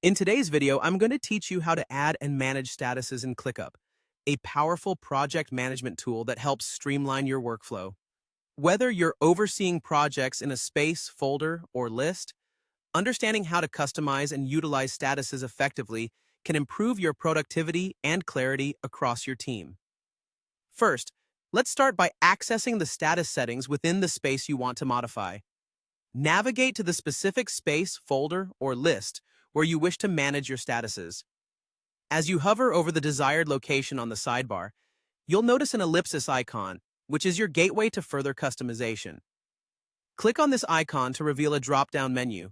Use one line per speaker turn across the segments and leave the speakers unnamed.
In today's video, I'm going to teach you how to add and manage statuses in Clickup, a powerful project management tool that helps streamline your workflow. Whether you're overseeing projects in a space, folder, or list, understanding how to customize and utilize statuses effectively can improve your productivity and clarity across your team. First, let's start by accessing the status settings within the space you want to modify. Navigate to the specific space, folder, or list where you wish to manage your statuses. As you hover over the desired location on the sidebar, you'll notice an ellipsis icon, which is your gateway to further customization. Click on this icon to reveal a drop-down menu.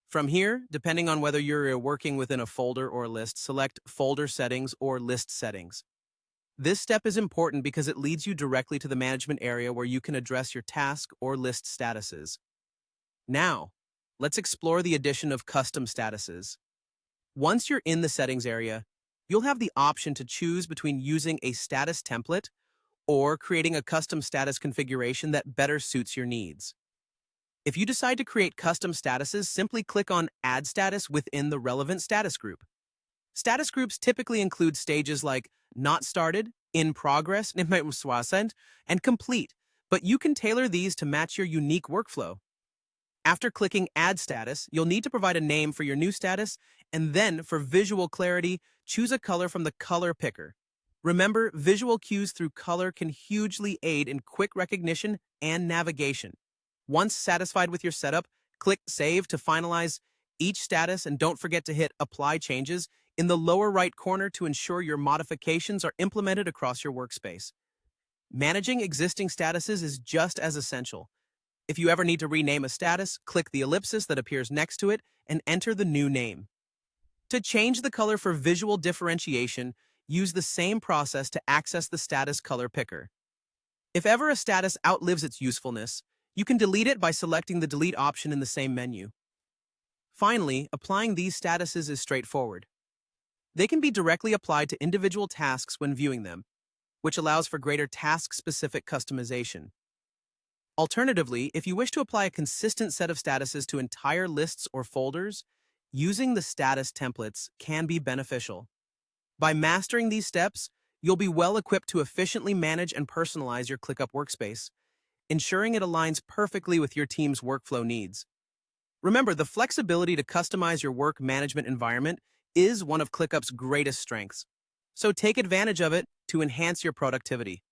From here, depending on whether you're working within a folder or list, select Folder Settings or List Settings. This step is important because it leads you directly to the management area where you can address your task or list statuses. Now, let's explore the addition of custom statuses. Once you're in the settings area, you'll have the option to choose between using a status template or creating a custom status configuration that better suits your needs. If you decide to create custom statuses, simply click on Add Status within the relevant status group. Status groups typically include stages like Not Started, In Progress, and Complete, but you can tailor these to match your unique workflow. After clicking Add Status, you'll need to provide a name for your new status, and then, for visual clarity, choose a color from the color picker. Remember, visual cues through color can hugely aid in quick recognition and navigation. Once satisfied with your setup, click Save to finalize each status, and don't forget to hit Apply Changes in the lower right corner to ensure your modifications are implemented across your workspace. Managing existing statuses is just as essential. If you ever need to rename a status, click the ellipsis that appears next to it and enter the new name. To change the color for visual differentiation, use the same process to access the status color picker. If ever a status outlives its usefulness, you can delete it by selecting the Delete option in the same menu. Finally, applying these statuses is straightforward. They can be directly applied to individual tasks when viewing them, which allows for greater task-specific customization. Alternatively, if you wish to apply a consistent set of statuses to entire lists or folders, using the status templates can be beneficial. By mastering these steps, you'll be well equipped to efficiently manage and personalize your Clickup workspace, ensuring it aligns perfectly with your team's workflow needs. Remember, the flexibility to customize your work management environment is one of Clickup's greatest strengths. So take advantage of it to enhance your productivity.